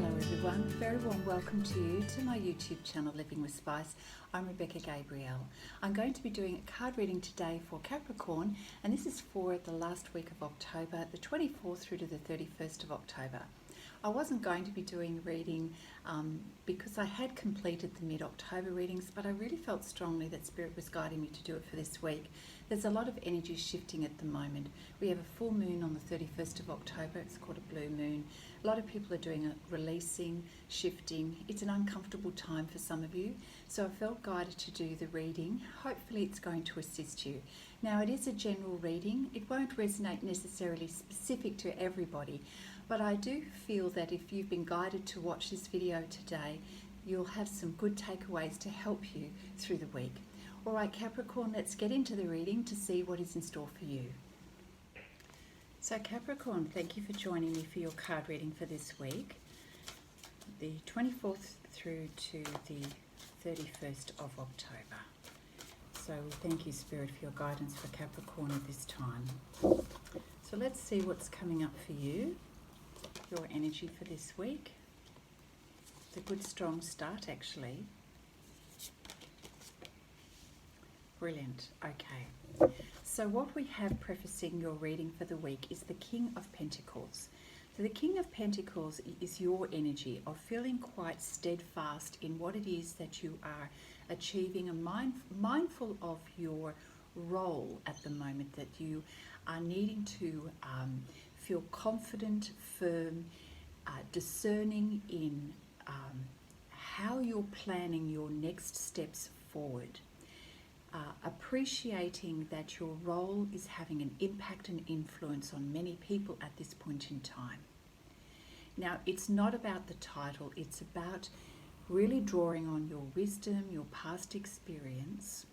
Hello everyone, very warm welcome to you to my YouTube channel Living with Spice. I'm Rebecca Gabrielle. I'm going to be doing a card reading today for Capricorn, and this is for the last week of October, the 24th through to the 31st of October. I wasn't going to be doing reading because I had completed the mid-October readings, but I really felt strongly that Spirit was guiding me to do it for this week. There's a lot of energy shifting at the moment. We have a full moon on the 31st of October. It's called a blue moon. A lot of people are doing a releasing, shifting. It's an uncomfortable time for some of you, so I felt guided to do the reading. Hopefully it's going to assist you. Now, it is a general reading. It won't resonate necessarily specific to everybody, but I do feel that if you've been guided to watch this video today, you'll have some good takeaways to help you through the week. All right, Capricorn, let's get into the reading to see what is in store for you. So Capricorn, thank you for joining me for your card reading for this week, the 24th through to the 31st of October. So we thank you, Spirit, for your guidance for Capricorn at this time. So let's see what's coming up for you, your energy for this week. It's a good strong start actually. Brilliant. Okay. So what we have prefacing your reading for the week is the King of Pentacles. So the King of Pentacles is your energy of feeling quite steadfast in what it is that you are achieving, and mindful of your role at the moment, that you are needing to feel confident, firm, discerning in how you're planning your next steps forward. Appreciating that your role is having an impact and influence on many people at this point in time. Now, it's not about the title, it's about really drawing on your wisdom, your past experience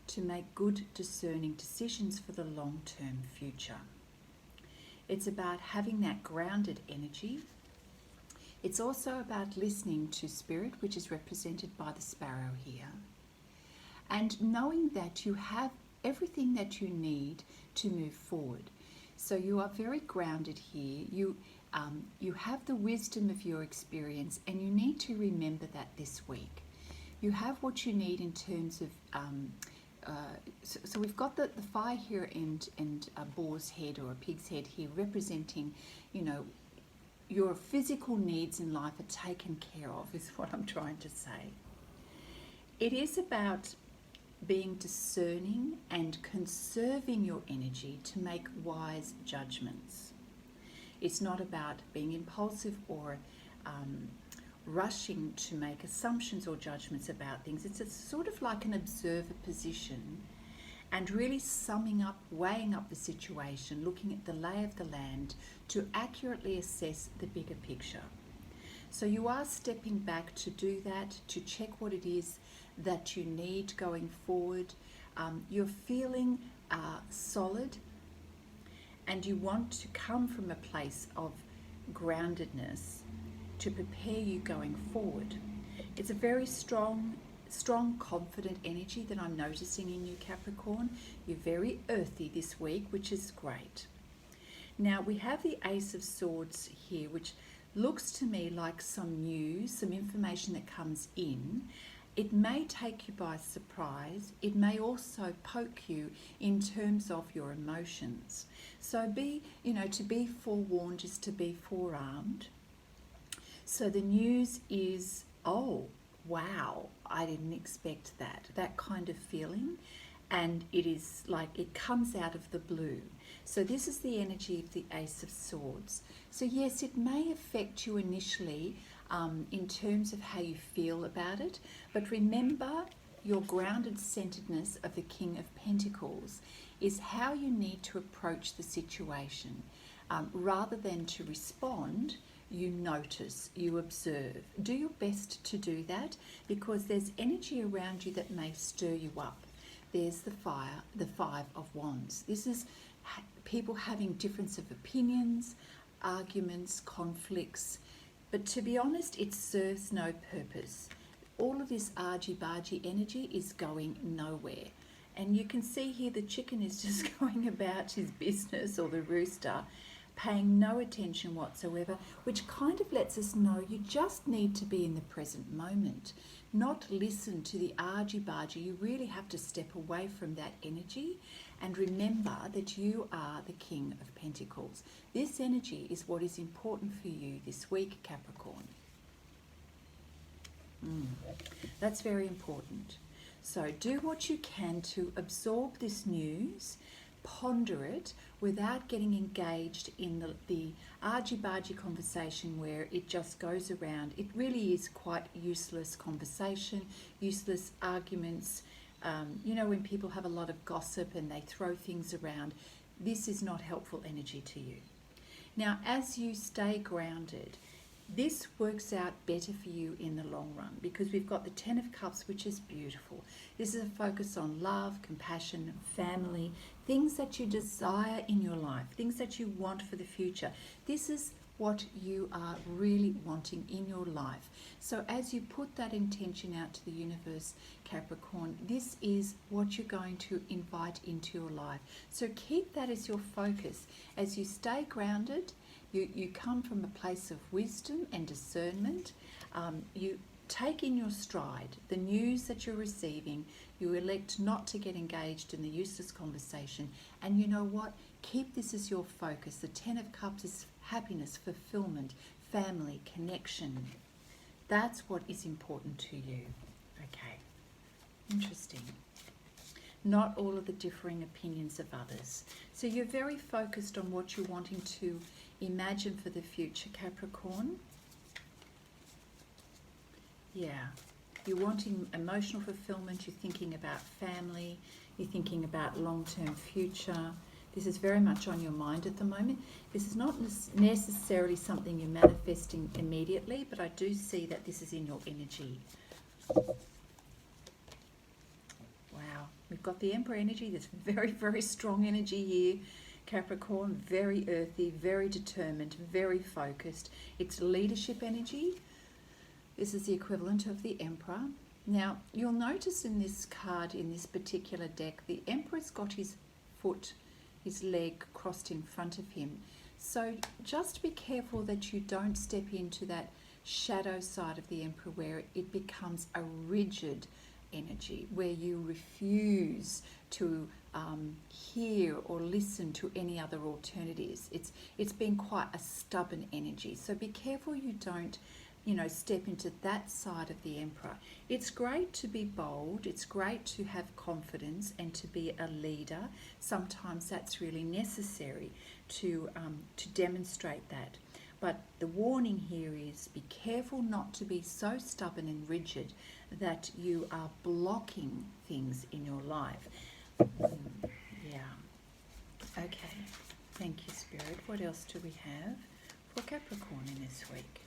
to make good discerning decisions for the long-term future. It's about having that grounded energy. It's also about listening to Spirit, which is represented by the sparrow here, and knowing that you have everything that you need to move forward. So you are very grounded here. You have the wisdom of your experience, and you need to remember that this week. You have what you need in terms of, so we've got the fire here and a boar's head or a pig's head here representing, you know, your physical needs in life are taken care of, is what I'm trying to say. It is about being discerning and conserving your energy to make wise judgments. It's not about being impulsive or rushing to make assumptions or judgments about things. It's a sort of like an observer position, and really summing up, weighing up the situation, looking at the lay of the land to accurately assess the bigger picture. So you are stepping back to do that, to check what it is that you need going forward. You're feeling solid, and you want to come from a place of groundedness to prepare you going forward. It's a very strong, confident energy that I'm noticing in you, Capricorn. You're very earthy this week, which is great. Now we have the Ace of Swords here, which looks to me like some news, some information that comes in. It may take you by surprise. It may also poke you in terms of your emotions. So to be forewarned is to be forearmed. So the news is, oh, wow, I didn't expect that kind of feeling. And it is like it comes out of the blue. So this is the energy of the Ace of Swords. So yes, it may affect you initially in terms of how you feel about it, but remember your grounded centeredness of the King of Pentacles is how you need to approach the situation. Rather than to respond, you notice, you observe. Do your best to do that, because there's energy around you that may stir you up. There's the Five of Wands. This is people having difference of opinions, arguments, conflicts, but to be honest, it serves no purpose. All of this argy-bargy energy is going nowhere. And you can see here the chicken is just going about his business, or the rooster, paying no attention whatsoever, which kind of lets us know you just need to be in the present moment, not listen to the argy-bargy. You really have to step away from that energy and remember that you are the King of Pentacles. This energy is what is important for you this week, Capricorn. That's very important. So do what you can to absorb this news, ponder it without getting engaged in the argy-bargy conversation where it just goes around. It really is quite useless conversation, useless arguments. You know, when people have a lot of gossip and they throw things around, this is not helpful energy to you. Now, as you stay grounded, this works out better for you in the long run because we've got the Ten of Cups, which is beautiful. This is a focus on love, compassion, family, things that you desire in your life, things that you want for the future. This is what you are really wanting in your life. So as you put that intention out to the universe, Capricorn, this is what you're going to invite into your life. So keep that as your focus. As you stay grounded, you come from a place of wisdom and discernment. You take in your stride the news that you're receiving. You elect not to get engaged in the useless conversation. And you know what? Keep this as your focus. The Ten of Cups is happiness, fulfillment, family, connection. That's what is important to you. Okay. Interesting. Not all of the differing opinions of others. So you're very focused on what you're wanting to imagine for the future, Capricorn. Yeah. You're wanting emotional fulfillment. You're thinking about family. You're thinking about long-term future. This is very much on your mind at the moment. This is not necessarily something you're manifesting immediately, but I do see that this is in your energy. Wow. We've got the Emperor energy. There's very, very strong energy here. Capricorn, very earthy, very determined, very focused. It's leadership energy. This is the equivalent of the Emperor. Now, you'll notice in this card, in this particular deck, the Emperor's got his foot, his leg crossed in front of him. So just be careful that you don't step into that shadow side of the Emperor where it becomes a rigid energy, where you refuse to hear or listen to any other alternatives. It's been quite a stubborn energy. So be careful you don't, you know, step into that side of the Emperor. It's great to be bold. It's great to have confidence and to be a leader. Sometimes that's really necessary to demonstrate that. But the warning here is be careful not to be so stubborn and rigid that you are blocking things in your life. Yeah. Okay. Thank you, Spirit. What else do we have for Capricorn in this week?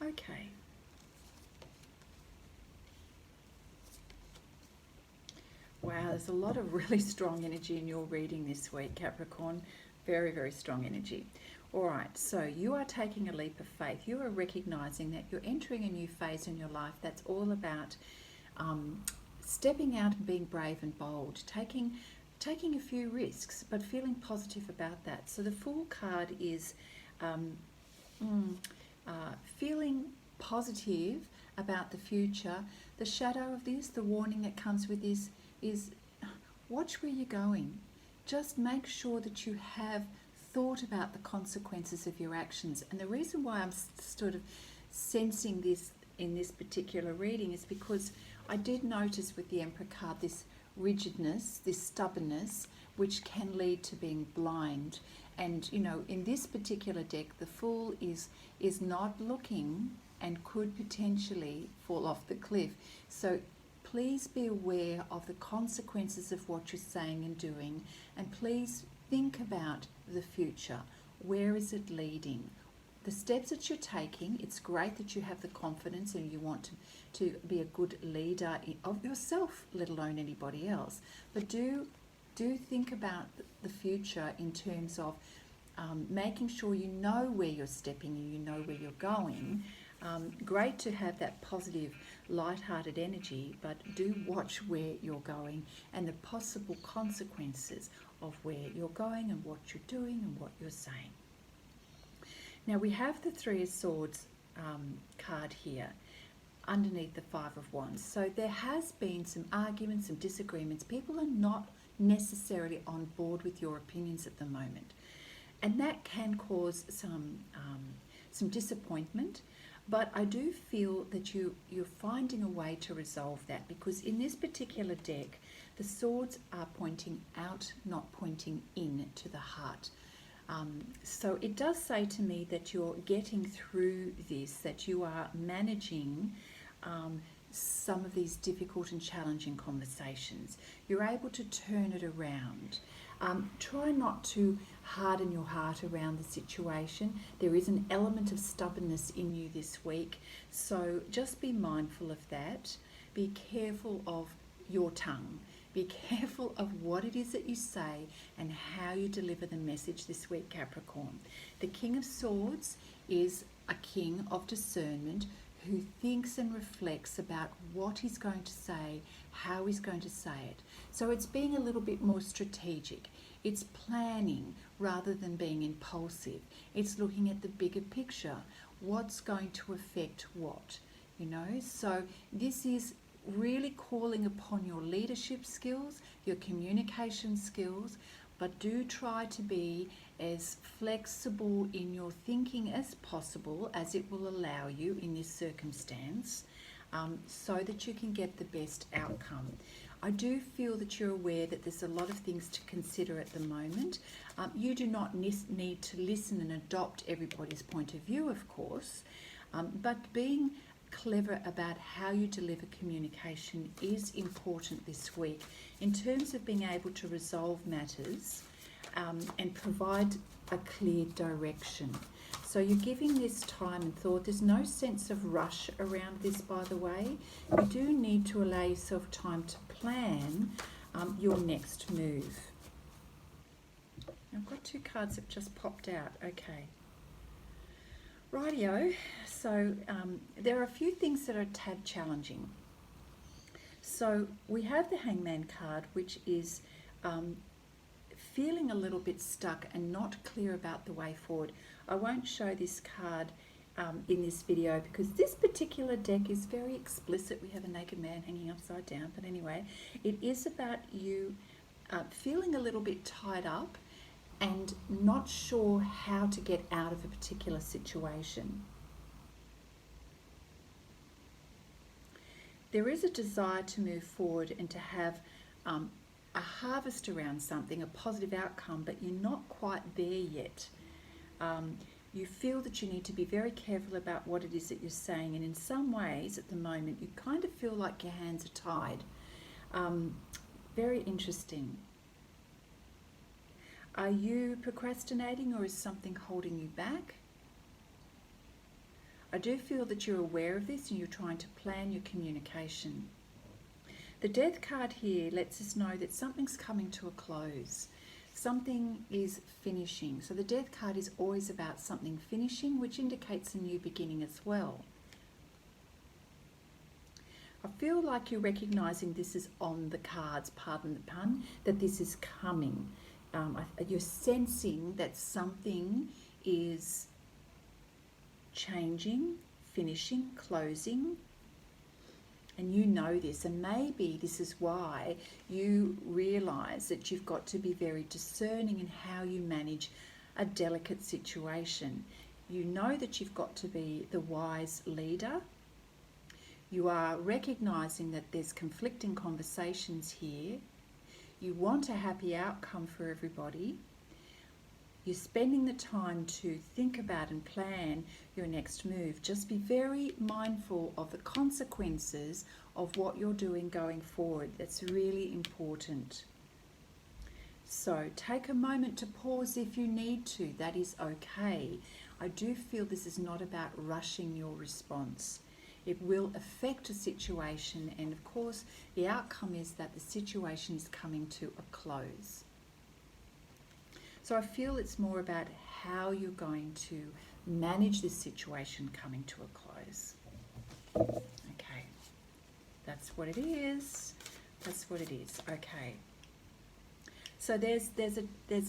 Okay. Wow, there's a lot of really strong energy in your reading this week, Capricorn. Very, very strong energy. All right, so you are taking a leap of faith. You are recognizing that you're entering a new phase in your life that's all about stepping out and being brave and bold, taking a few risks, but feeling positive about that. So the Fool card is feeling positive about the future. The shadow of this, the warning that comes with this is watch where you're going. Just make sure that you have thought about the consequences of your actions. And the reason why I'm sort of sensing this in this particular reading is because I did notice with the Emperor card this rigidness, this stubbornness, which can lead to being blind. And you know, in this particular deck, the Fool is not looking and could potentially fall off the cliff. So please be aware of the consequences of what you're saying and doing, and please think about the future. Where is it leading? The steps that you're taking, it's great that you have the confidence and you want to be a good leader of yourself, let alone anybody else. But do think about the future in terms of making sure you know where you're stepping and you know where you're going. Great to have that positive, light-hearted energy, but do watch where you're going and the possible consequences of where you're going and what you're doing and what you're saying. Now we have the Three of Swords card here underneath the Five of Wands. So there has been some arguments, some disagreements. People are not necessarily on board with your opinions at the moment. And that can cause some disappointment. But I do feel that you're finding a way to resolve that, because in this particular deck, the swords are pointing out, not pointing in to the heart. So it does say to me that you're getting through this, that you are managing some of these difficult and challenging conversations. You're able to turn it around. Try not to harden your heart around the situation. There is an element of stubbornness in you this week, so just be mindful of that. Be careful of your tongue. Be careful of what it is that you say and how you deliver the message this week, Capricorn. The King of Swords is a king of discernment who thinks and reflects about what he's going to say, how he's going to say it. So it's being a little bit more strategic. It's planning rather than being impulsive. It's looking at the bigger picture. What's going to affect what, you know? So this is really calling upon your leadership skills, your communication skills, but do try to be as flexible in your thinking as possible, as it will allow you in this circumstance, so that you can get the best outcome. I do feel that you're aware that there's a lot of things to consider at the moment. You do not need to listen and adopt everybody's point of view, of course, but being clever about how you deliver communication is important this week in terms of being able to resolve matters and provide a clear direction. So you're giving this time and thought. There's no sense of rush around this, by the way. You do need to allow yourself time to plan your next move. I've got two cards that just popped out. Okay. Rightio. So there are a few things that are a tad challenging. So we have the Hangman card, which is feeling a little bit stuck and not clear about the way forward. I won't show this card in this video because this particular deck is very explicit. We have a naked man hanging upside down, but anyway, it is about you feeling a little bit tied up and not sure how to get out of a particular situation. There is a desire to move forward and to have a harvest around something, a positive outcome, but you're not quite there yet. You feel that you need to be very careful about what it is that you're saying, and in some ways at the moment you kind of feel like your hands are tied. Very interesting. Are you procrastinating, or is something holding you back? I do feel that you're aware of this and you're trying to plan your communication. The Death card here lets us know that something's coming to a close. Something is finishing. So the Death card is always about something finishing, which indicates a new beginning as well. I feel like you're recognizing this is on the cards, pardon the pun, that this is coming. You're sensing that something is changing, finishing, closing, and you know this, and maybe this is why you realize that you've got to be very discerning in how you manage a delicate situation. You know that you've got to be the wise leader. You are recognizing that there's conflicting conversations here. You want a happy outcome for everybody. You're spending the time to think about and plan your next move. Just be very mindful of the consequences of what you're doing going forward. That's really important. So take a moment to pause if you need to. That is okay. I do feel this is not about rushing your response. It will affect a situation, and of course the outcome is that the situation is coming to a close. So I feel it's more about how you're going to manage this situation coming to a close. Okay, that's what it is. That's what it is. Okay. So there's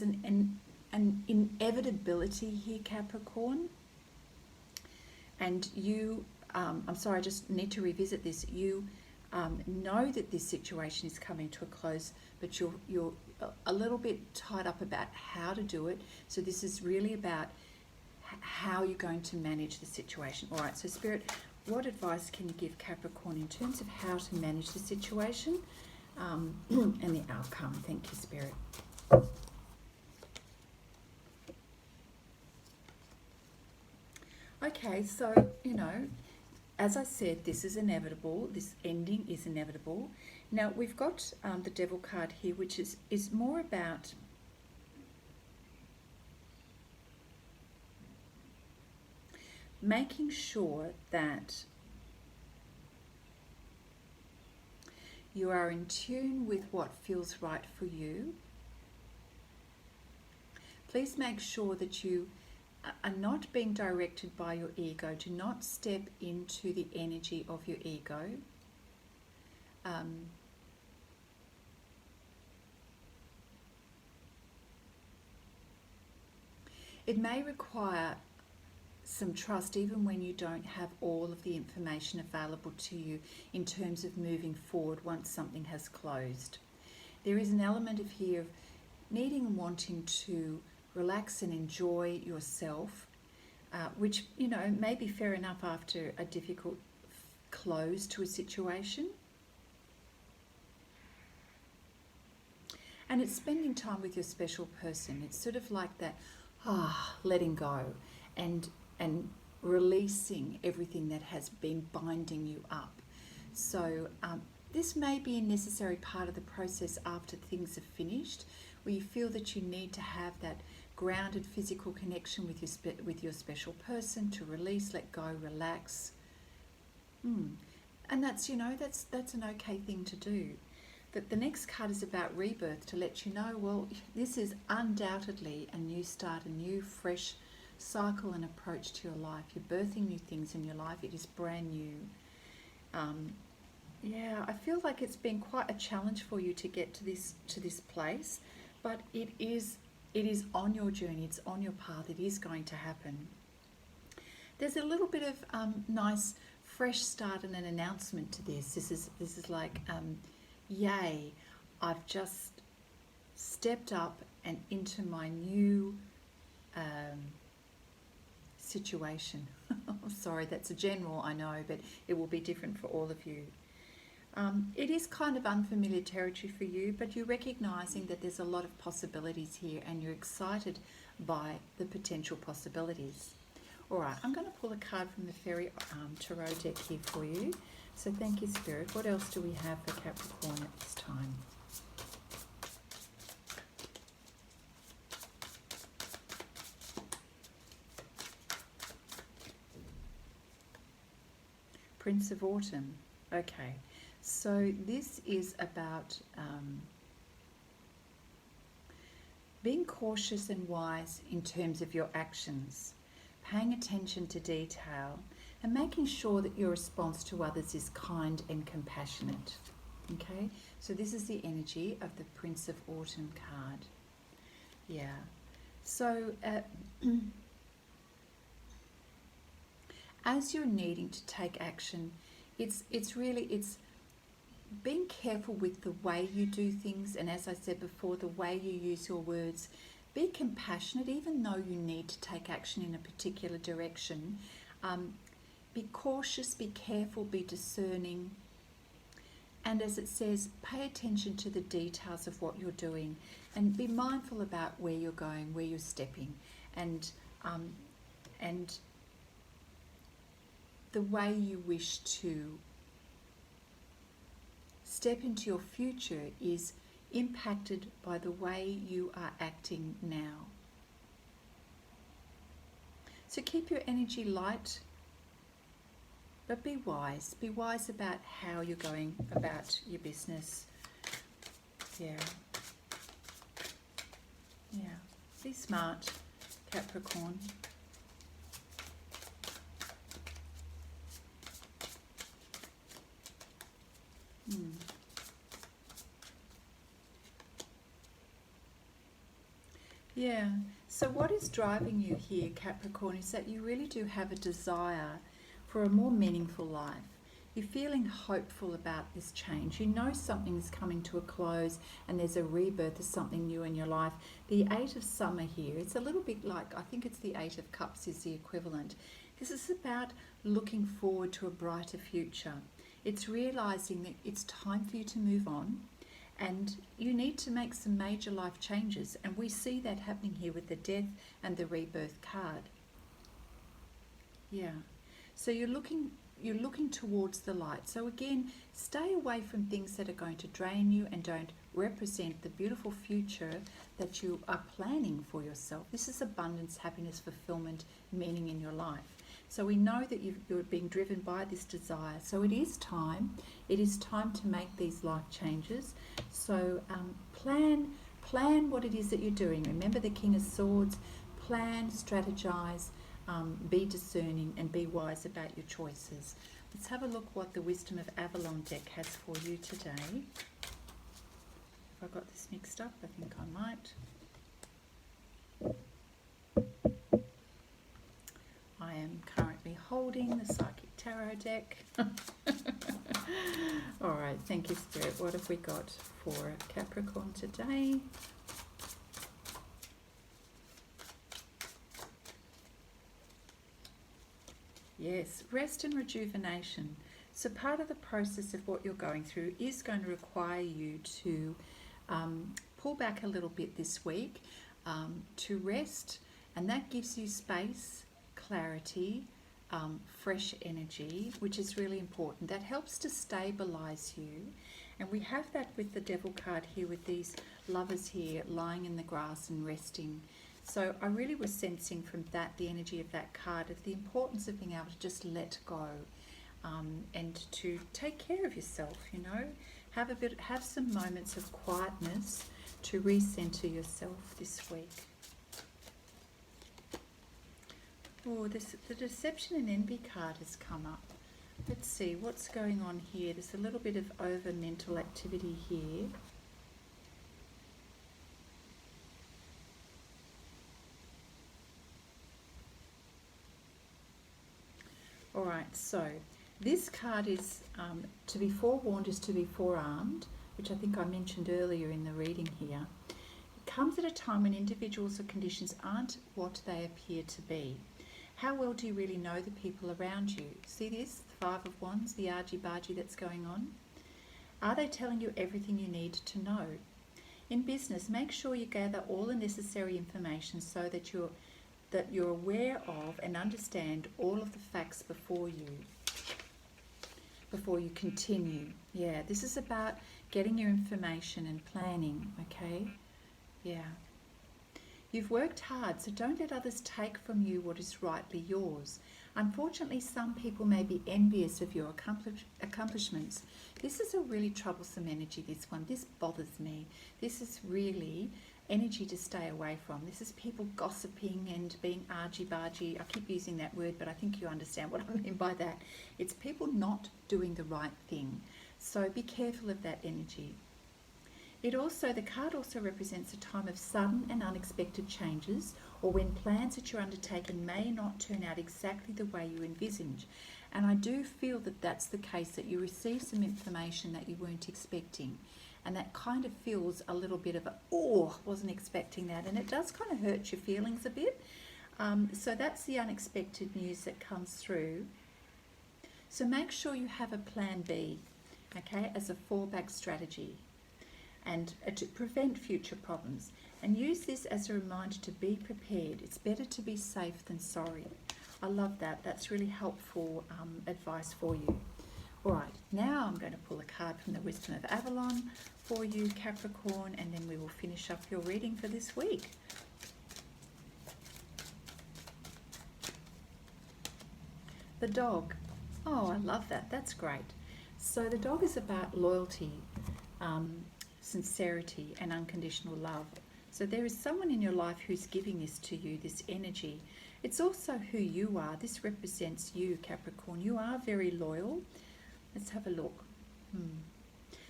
an inevitability here, Capricorn. And you, I'm sorry, I just need to revisit this. You know that this situation is coming to a close, but you're a little bit tied up about how to do it. So this is really about how you're going to manage the situation. All right, so Spirit, what advice can you give Capricorn in terms of how to manage the situation and the outcome? Thank you, Spirit. Okay, so, as I said, this is inevitable. This ending is inevitable. Now, we've got the Devil card here, which is more about making sure that you are in tune with what feels right for you. Please make sure that you are not being directed by your ego. Do not step into the energy of your ego. It may require some trust even when you don't have all of the information available to you in terms of moving forward once something has closed. There is an element of here of needing and wanting to relax and enjoy yourself, which, may be fair enough after a difficult close to a situation. And it's spending time with your special person. It's sort of like that, letting go and releasing everything that has been binding you up. So this may be a necessary part of the process after things are finished, where you feel that you need to have that grounded physical connection with your special person to release, let go, relax. And that's, that's an okay thing to do. But the next card is about rebirth, to let you know, well, this is undoubtedly a new start, a new fresh cycle and approach to your life. You're birthing new things in your life. It is brand new. I feel like it's been quite a challenge for you to get to this place, but it is on your journey. It's on your path. It is going to happen. There's a little bit of nice fresh start and an announcement to this. This is like, yay! I've just stepped up and into my new situation. I'm sorry, that's a general, I know, but it will be different for all of you. It is kind of unfamiliar territory for you, but you're recognizing that there's a lot of possibilities here and you're excited by the potential possibilities. All right, I'm going to pull a card from the Fairy Tarot deck here for you. So thank you, Spirit. What else do we have for Capricorn at this time? Prince of Autumn. Okay, so this is about being cautious and wise in terms of your actions, paying attention to detail, and making sure that your response to others is kind and compassionate. Okay, so this is the energy of the Prince of Autumn card. Yeah, so as you're needing to take action, it's being careful with the way you do things, and as I said before, the way you use your words. Be compassionate, even though you need to take action in a particular direction. Be cautious, be careful, be discerning. And as it says, pay attention to the details of what you're doing and be mindful about where you're going, where you're stepping. And the way you wish to step into your future is impacted by the way you are acting now. So keep your energy light, but be wise. Be wise about how you're going about your business. Yeah. Be smart, Capricorn. Hmm. Yeah. So what is driving you here, Capricorn, is that you really do have a desire for a more meaningful life. You're feeling hopeful about this change. You know something's coming to a close and there's a rebirth of something new in your life. The Eight of Summer here, it's a little bit like, I think it's the Eight of Cups is the equivalent. This is about looking forward to a brighter future. It's realizing that it's time for you to move on and you need to make some major life changes. And we see that happening here with the Death and the Rebirth card. Yeah. So you're looking towards the light. So again, stay away from things that are going to drain you and don't represent the beautiful future that you are planning for yourself. This is abundance, happiness, fulfillment, meaning in your life. So we know that you're being driven by this desire. So it is time. It is time to make these life changes. So plan what it is that you're doing. Remember the King of Swords. Plan, strategize, be discerning, and be wise about your choices. Let's have a look what the Wisdom of Avalon deck has for you today. If I got this mixed up, I think I might. I am currently holding the Psychic Tarot deck. All right, thank you, Spirit. What have we got for Capricorn today? Yes, rest and rejuvenation. So part of the process of what you're going through is going to require you to pull back a little bit this week, to rest, and that gives you space, clarity, fresh energy, which is really important. That helps to stabilize you. And we have that with the Devil card here, with these lovers here lying in the grass and resting. So I really was sensing from that, the energy of that card, of the importance of being able to just let go, and to take care of yourself, you know. Have some moments of quietness to recenter yourself this week. Oh, the Deception and Envy card has come up. Let's see what's going on here. There's a little bit of over mental activity here. All right, so this card is to be forewarned is to be forearmed, which I think I mentioned earlier in the reading here. It comes at a time when individuals or conditions aren't what they appear to be. How well do you really know the people around you? See this, the Five of Wands, the argy-bargy that's going on? Are they telling you everything you need to know? In business, make sure you gather all the necessary information so that you're aware of and understand all of the facts before you continue. Yeah, this is about getting your information and planning, okay? Yeah. You've worked hard, so don't let others take from you what is rightly yours. Unfortunately, some people may be envious of your accomplishments. This is a really troublesome energy, this one. This bothers me. This is really energy to stay away from. This is people gossiping and being argy-bargy. I keep using that word, but I think you understand what I mean by that. It's people not doing the right thing. So be careful of that energy. The card also represents a time of sudden and unexpected changes, or when plans that you're undertaking may not turn out exactly the way you envisage. And I do feel that that's the case, that you receive some information that you weren't expecting. And that kind of feels a little bit of wasn't expecting that. And it does kind of hurt your feelings a bit. So that's the unexpected news that comes through. So make sure you have a plan B, okay, as a fallback strategy, and to prevent future problems. And use this as a reminder to be prepared. It's better to be safe than sorry. I love that. That's really helpful advice for you. All right, now I'm going to pull a card from the Wisdom of Avalon for you, Capricorn, and then we will finish up your reading for this week. The dog. Oh, I love that. That's great. So the dog is about loyalty, sincerity, and unconditional love. So there is someone in your life who's giving this to you, this energy. It's also who you are. This represents you, Capricorn. You are very loyal. Let's have a look.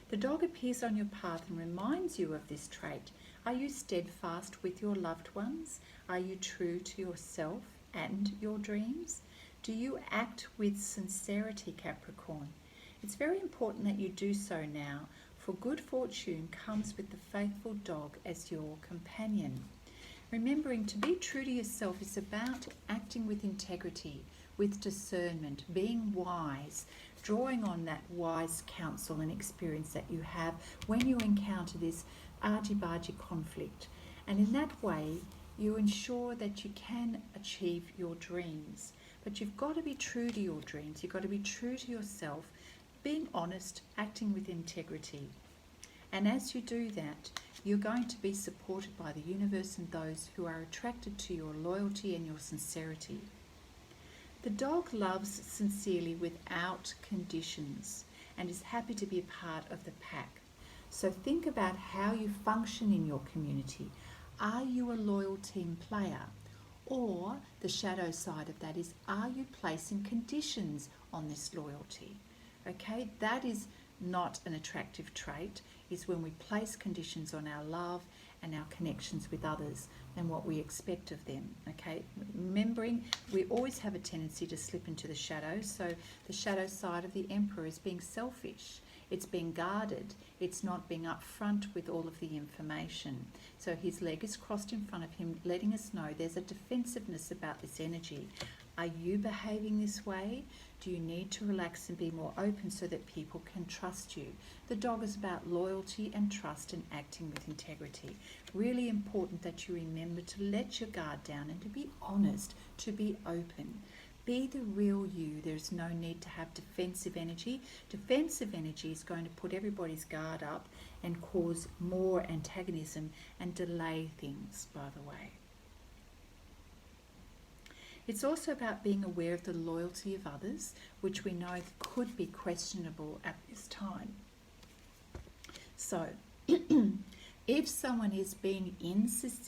The dog appears on your path and reminds you of this trait. Are you steadfast with your loved ones? Are you true to yourself and your dreams? Do you act with sincerity, Capricorn? It's very important that you do so now, for good fortune comes with the faithful dog as your companion. Remembering to be true to yourself is about acting with integrity, with discernment, being wise, drawing on that wise counsel and experience that you have when you encounter this argy-bargy conflict. And in that way, you ensure that you can achieve your dreams. But you've got to be true to your dreams. You've got to be true to yourself, being honest, acting with integrity. And as you do that, you're going to be supported by the universe and those who are attracted to your loyalty and your sincerity. The dog loves sincerely without conditions and is happy to be a part of the pack. So think about how you function in your community. Are you a loyal team player? Or the shadow side of that is, are you placing conditions on this loyalty? Okay, that is not an attractive trait, is when we place conditions on our love and our connections with others and what we expect of them. Okay, remembering we always have a tendency to slip into the shadows. So the shadow side of the Emperor is being selfish. It's being guarded. It's not being upfront with all of the information. So his leg is crossed in front of him, letting us know there's a defensiveness about this energy. Are you behaving this way? Do you need to relax and be more open so that people can trust you? The dog is about loyalty and trust and acting with integrity. Really important that you remember to let your guard down and to be honest, to be open. Be the real you. There's no need to have defensive energy. Defensive energy is going to put everybody's guard up and cause more antagonism and delay things, by the way. It's also about being aware of the loyalty of others, which we know could be questionable at this time. So, if someone is being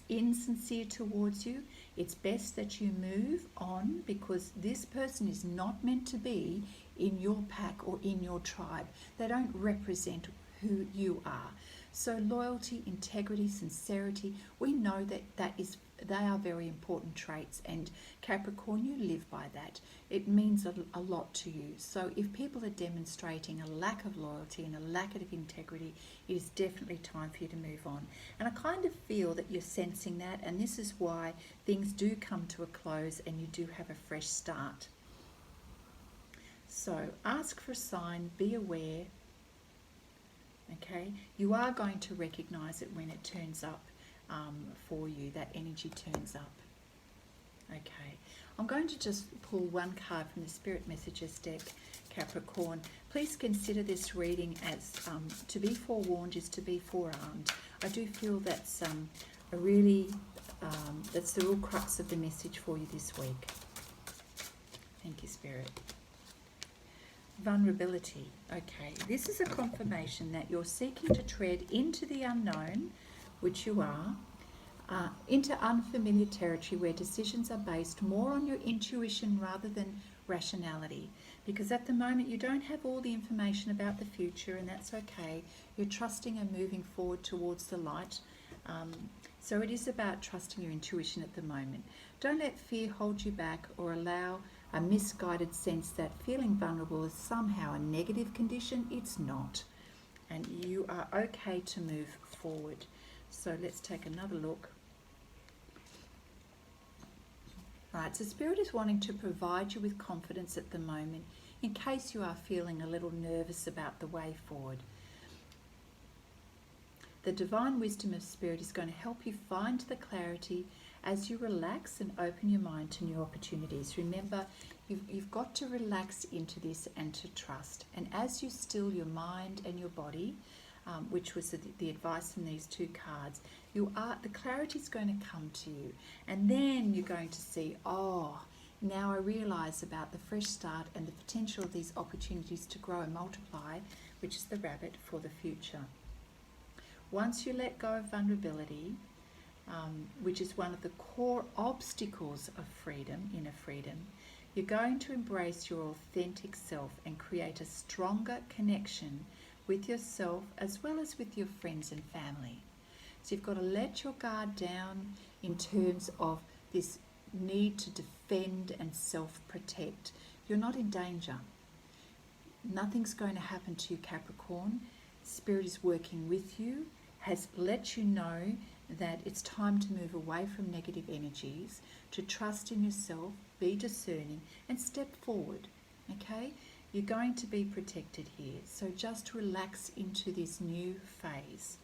insincere towards you, it's best that you move on, because this person is not meant to be in your pack or in your tribe. They don't represent who you are. So loyalty, integrity, sincerity, we know that they are very important traits, and Capricorn, you live by that. It means a lot to you. So if people are demonstrating a lack of loyalty and a lack of integrity, it is definitely time for you to move on. And I kind of feel that you're sensing that, and this is why things do come to a close and you do have a fresh start. So ask for a sign, be aware. Okay, you are going to recognize it when it turns up for you, that energy turns up. Okay, I'm going to just pull one card from the Spirit Messages deck, Capricorn. Please consider this reading as to be forewarned is to be forearmed. I do feel that's a really, that's the real crux of the message for you this week. Thank you, Spirit. Vulnerability. Okay, this is a confirmation that you're seeking to tread into the unknown, which you are, into unfamiliar territory where decisions are based more on your intuition rather than rationality. Because at the moment you don't have all the information about the future, and that's okay. You're trusting and moving forward towards the light. So it is about trusting your intuition at the moment. Don't let fear hold you back or allow a misguided sense that feeling vulnerable is somehow a negative condition. It's not. And you are okay to move forward. So let's take another look. Right, so Spirit is wanting to provide you with confidence at the moment in case you are feeling a little nervous about the way forward. The divine wisdom of Spirit is going to help you find the clarity as you relax and open your mind to new opportunities. Remember, you've got to relax into this and to trust. And as you still your mind and your body, which was the advice in these two cards, the clarity is going to come to you. And then you're going to see, oh, now I realise about the fresh start and the potential of these opportunities to grow and multiply, which is the rabbit for the future. Once you let go of vulnerability, which is one of the core obstacles of freedom, inner freedom, you're going to embrace your authentic self and create a stronger connection with yourself as well as with your friends and family. So you've got to let your guard down in terms of this need to defend and self-protect. You're not in danger. Nothing's going to happen to you, Capricorn. Spirit is working with you, has let you know that it's time to move away from negative energies, to trust in yourself, be discerning, and step forward. Okay? You're going to be protected here. So just relax into this new phase.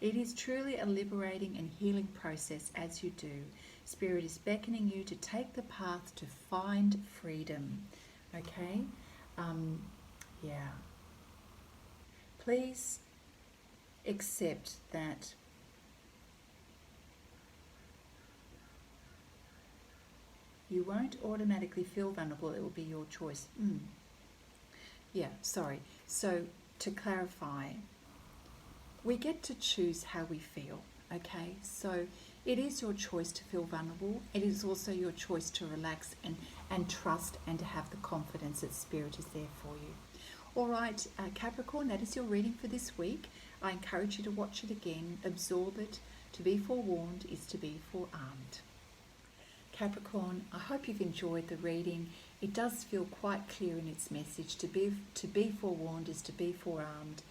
It is truly a liberating and healing process as you do. Spirit is beckoning you to take the path to find freedom. Okay? Yeah. Please accept that you won't automatically feel vulnerable. It will be your choice. Yeah, sorry. So to clarify, we get to choose how we feel, okay? So it is your choice to feel vulnerable. It is also your choice to relax and trust and to have the confidence that Spirit is there for you. All right, Capricorn, that is your reading for this week. I encourage you to watch it again, absorb it. To be forewarned is to be forearmed. Capricorn, I hope you've enjoyed the reading. It does feel quite clear in its message. To be forewarned is to be forearmed.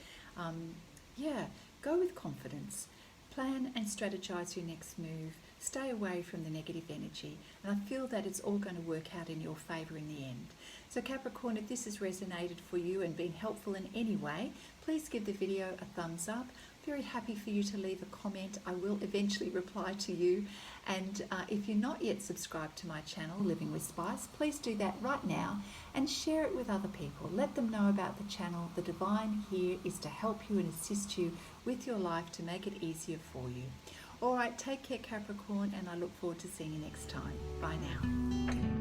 Yeah, go with confidence. Plan and strategize your next move. Stay away from the negative energy. And I feel that it's all going to work out in your favour in the end. So Capricorn, if this has resonated for you and been helpful in any way, please give the video a thumbs up. Very happy for you to leave a comment. I will eventually reply to you. And if you're not yet subscribed to my channel, Living with Spice, please do that right now and share it with other people. Let them know about the channel. The divine here is to help you and assist you with your life to make it easier for you. All right, take care, Capricorn, and I look forward to seeing you next time. Bye now.